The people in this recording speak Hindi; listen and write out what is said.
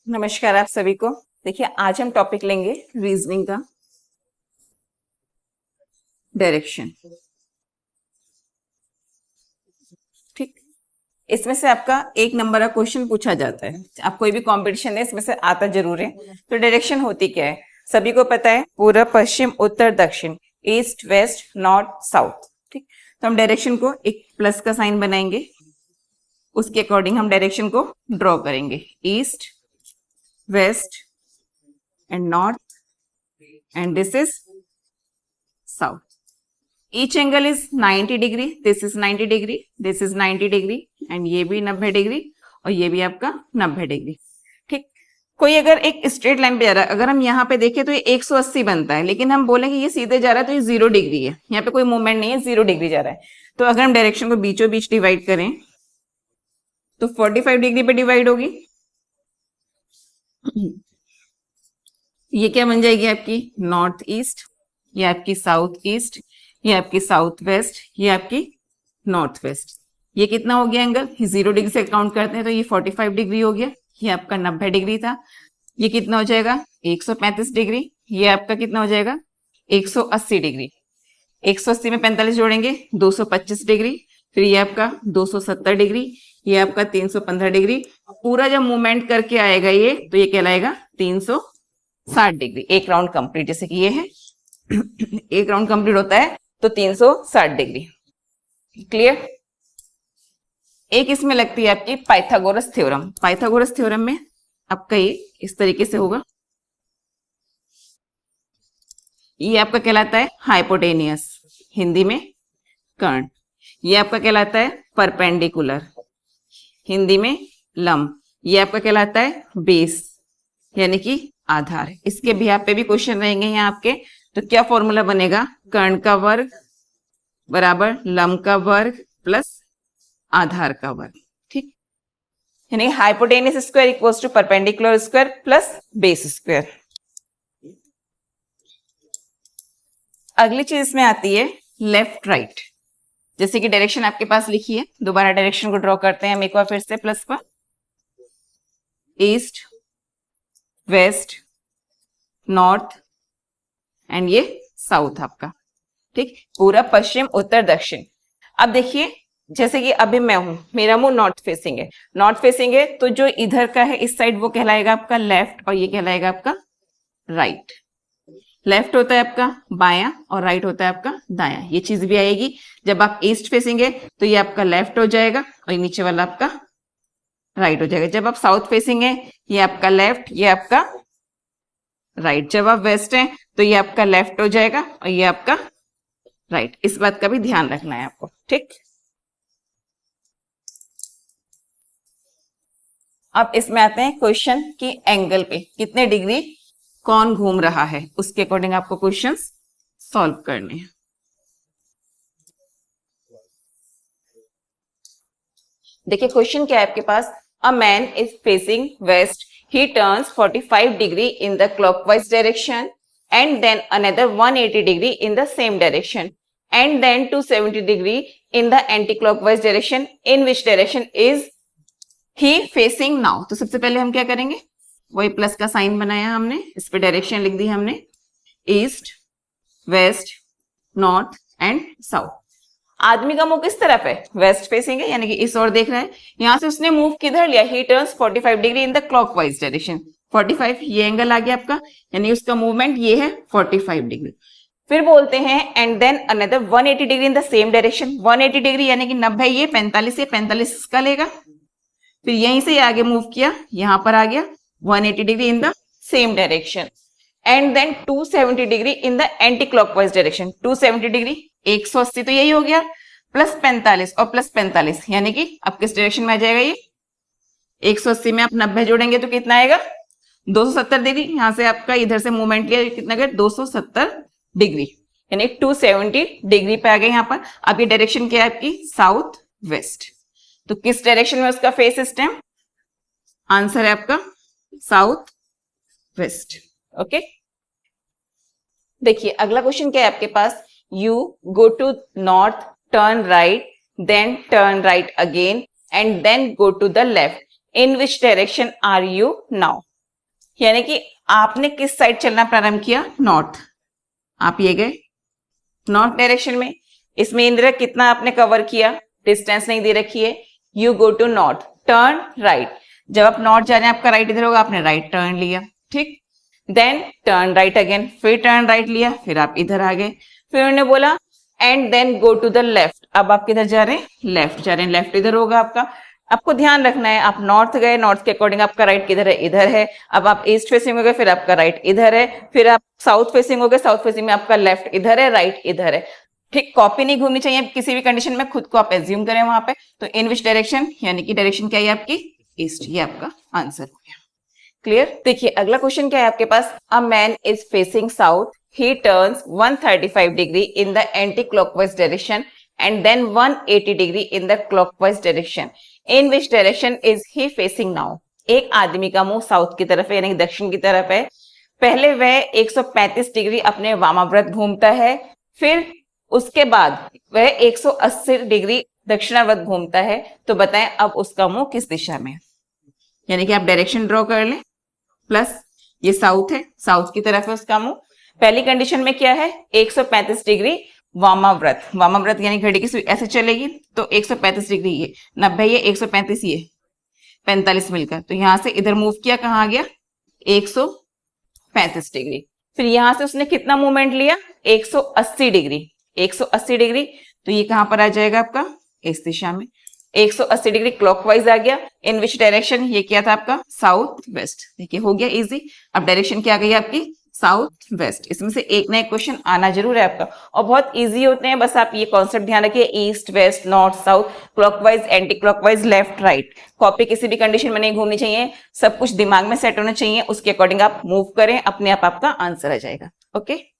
नमस्कार आप सभी को। देखिए आज हम टॉपिक लेंगे रीजनिंग का डायरेक्शन। ठीक, इसमें से आपका 1 नंबर का क्वेश्चन पूछा जाता है। आप कोई भी कंपटीशन है इसमें से आता जरूर है। तो डायरेक्शन होती क्या है सभी को पता है, पूर्व पश्चिम उत्तर दक्षिण, ईस्ट वेस्ट नॉर्थ साउथ। ठीक, तो हम डायरेक्शन को एक प्लस का साइन बनाएंगे, उसके अकॉर्डिंग हम डायरेक्शन को ड्रॉ करेंगे। East west and north and this is south. Each angle is 90 degree. This is 90 degree. This is 90 degree and ये भी 90 डिग्री और ये भी आपका 90 डिग्री। ठीक, कोई अगर एक स्ट्रेट लाइन पे जा रहा है, अगर हम यहाँ पे देखें तो ये 180 बनता है, लेकिन हम बोलेंगे ये सीधे जा रहा है तो ये 0 डिग्री है। यहाँ पे कोई मूवमेंट नहीं है, 0 डिग्री जा रहा है। तो अगर हम डायरेक्शन को बीचों बीच डिवाइड करें तो 45 डिग्री पे डिवाइड होगी। ये क्या बन जाएगी आपकी नॉर्थ ईस्ट, ये आपकी साउथ ईस्ट, ये आपकी साउथ वेस्ट, ये आपकी नॉर्थ वेस्ट। ये कितना हो गया एंगल, 0 डिग्री से काउंट करते हैं तो ये 45 डिग्री हो गया। ये आपका 90 डिग्री था। ये कितना हो जाएगा 135 डिग्री। ये आपका कितना हो जाएगा 180 डिग्री। 180 में 45 जोड़ेंगे 225 डिग्री। फिर ये आपका 270 डिग्री, ये आपका 315 डिग्री। पूरा जब मूवमेंट करके आएगा ये तो ये कहलाएगा 360 डिग्री। एक राउंड कंप्लीट, जैसे कि ये है एक राउंड कंप्लीट होता है तो 360 डिग्री। क्लियर। एक इसमें लगती है आपकी पाइथागोरस थ्योरम। पाइथागोरस थ्योरम में आपका ये इस तरीके से होगा। ये आपका कहलाता है हाइपोटेनियस, हिंदी में कर्ण। ये आपका कहलाता है परपेंडिकुलर, हिंदी में लंब। ये आपका कहलाता है बेस, यानी कि आधार। इसके भी आप पे भी क्वेश्चन रहेंगे यहाँ आपके। तो क्या फॉर्मूला बनेगा, कर्ण का वर्ग बराबर लंब का वर्ग प्लस आधार का वर्ग। ठीक, यानी hypotenuse square equals to perpendicular square plus base square. अगली चीज इसमें आती है लेफ्ट राइट। जैसे कि डायरेक्शन आपके पास लिखी है, दोबारा डायरेक्शन को ड्रॉ करते हैं हम एक बार फिर से प्लस पर। ईस्ट वेस्ट नॉर्थ एंड ये साउथ आपका। ठीक, पूरा पश्चिम उत्तर दक्षिण। अब देखिए जैसे कि अभी मैं हूं, मेरा मुंह नॉर्थ फेसिंग है। नॉर्थ फेसिंग है तो जो इधर का है इस साइड वो कहलाएगा आपका लेफ्ट और ये कहलाएगा आपका राइट। लेफ्ट होता है आपका बायां और राइट होता है आपका दायां। ये चीज भी आएगी। जब आप ईस्ट फेसिंग है तो ये आपका लेफ्ट हो जाएगा और ये नीचे वाला आपका राइट हो जाएगा। जब आप साउथ फेसिंग है ये आपका लेफ्ट, ये आपका राइट। जब आप वेस्ट है तो ये आपका लेफ्ट हो जाएगा और ये आपका राइट। इस बात का भी ध्यान रखना है आपको। ठीक, अब इसमें आते हैं क्वेश्चन की एंगल पे कितने डिग्री कौन घूम रहा है, उसके अकॉर्डिंग आपको क्वेश्चंस सॉल्व करने हैं। देखिए क्वेश्चन क्या है आपके पास, a man is facing west, he turns 45 degree in the clockwise direction and then another 180 degree in the same direction and then 270 degree in the anti-clockwise direction. In which direction is he facing now? तो सबसे पहले हम क्या करेंगे, वही प्लस का साइन बनाया हमने, इस पे डायरेक्शन लिख दी हमने, east west north and south. आदमी का मुंह किस तरफ है, वेस्ट फेसिंग है, यानी कि इस ओर देख रहा है। यहां से उसने मूव किधर लिया, ही turns 45 degree in the clockwise direction. 45 ये एंगल आ गया आपका, यानी उसका मूवमेंट ये है 45 डिग्री। फिर बोलते हैं and then another 180 degree in the same direction. 180 degree यानी कि 90, ये 45 से 45 इसका लेगा। फिर यहीं से आगे मूव किया, यहां पर आ गया 180 degree in the same direction and then 270 degree in the anti clockwise direction. 270 degree 180 तो यही हो गया, प्लस 45 और प्लस 45 यानी कि अब किस डायरेक्शन में आ जाएगा ये। 180 में आप 90 जोड़ेंगे तो कितना आएगा 270 डिग्री। यहां से आपका इधर से मूवमेंट लिया, कितना गया 270 डिग्री, यानी 270 डिग्री पे आ गए यहाँ पर। अब ये डायरेक्शन क्या है आपकी साउथ वेस्ट। तो किस डायरेक्शन में उसका फेस सिस्टम, आंसर है आपका साउथ वेस्ट। ओके, देखिए अगला क्वेश्चन क्या है आपके पास, you go to north, turn right, then turn right again and then go to the left, in which direction are you now. यानी कि आपने किस साइड चलना प्रारंभ किया, नॉर्थ। आप ये गए नॉर्थ डायरेक्शन में। इसमें इंद्र कितना आपने कवर किया, डिस्टेंस नहीं दे रखी है। You go to north, turn right. जब आप नॉर्थ जा रहे हैं आपका राइट इधर होगा, आपने राइट टर्न लिया, ठीक। देन टर्न राइट अगेन, फिर टर्न राइट लिया, फिर आप इधर आ गए। फिर उन्होंने बोला and then go to the left. अब आप किधर जा रहे हैं, लेफ्ट जा रहे हैं। लेफ्ट इधर होगा आपका। आपको ध्यान रखना है, आप नॉर्थ गए, नॉर्थ के अकॉर्डिंग आपका राइट किधर है, इधर है। अब आप ईस्ट फेसिंग हो गए, फिर आपका राइट इधर है। फिर आप साउथ फेसिंग हो गए, साउथ फेसिंग में आपका लेफ्ट इधर है, राइट इधर है, ठीक। कॉपी नहीं घूमनी चाहिए किसी भी कंडीशन में, खुद को आप एज्यूम करें वहां पे। तो इन विच डायरेक्शन, यानी कि डायरेक्शन क्या है आपकी, ईस्ट। ये आपका आंसर हो गया। क्लियर। देखिए अगला क्वेश्चन क्या है आपके पास, a man is facing south, he turns 135 degree in the anti clockwise direction and then 180 degree in the clockwise direction. In which direction is he facing now. एक आदमी का मुंह साउथ की तरफ है, यानी दक्षिण की तरफ है। पहले वह 135 डिग्री अपने वामाव्रत घूमता है, फिर उसके बाद वह 180 डिग्री दक्षिणावर्त घूमता है। तो बताएं अब उसका मुंह किस दिशा में। यानी कि आप डायरेक्शन ड्रॉ कर लें, प्लस ये साउथ है, साउथ की तरफ है उसका मुंह। पहली कंडीशन में क्या है, 135 डिग्री वामाव्रत। वामाव्रत यानी घड़ी की सुई ऐसे चलेगी, तो 135 डिग्री ये 90, ये 135, ये 45 मिलकर। तो यहां से इधर मूव किया, कहां आ गया, 135 डिग्री। फिर यहां से उसने कितना मूवमेंट लिया, 180 डिग्री। 180 डिग्री, तो ये कहां पर आ जाएगा आपका, इस दिशा में। 180 डिग्री क्लॉकवाइज आ गया। इन विच डायरेक्शन, ये क्या था आपका, साउथ वेस्ट। देखिए हो गया इजी। अब डायरेक्शन क्या आ गई आपकी, साउथ वेस्ट। इसमें से एक ना एक क्वेश्चन आना जरूर है आपका, और बहुत इजी होते हैं। बस आप ये कॉन्सेप्ट ध्यान रखिए, east west north south, clockwise anti clockwise left right. Copy किसी भी कंडीशन में नहीं घूमनी चाहिए, सब कुछ दिमाग में सेट होना चाहिए, उसके अकॉर्डिंग आप मूव करें, अपने आप आपका आंसर आ जाएगा। ओके।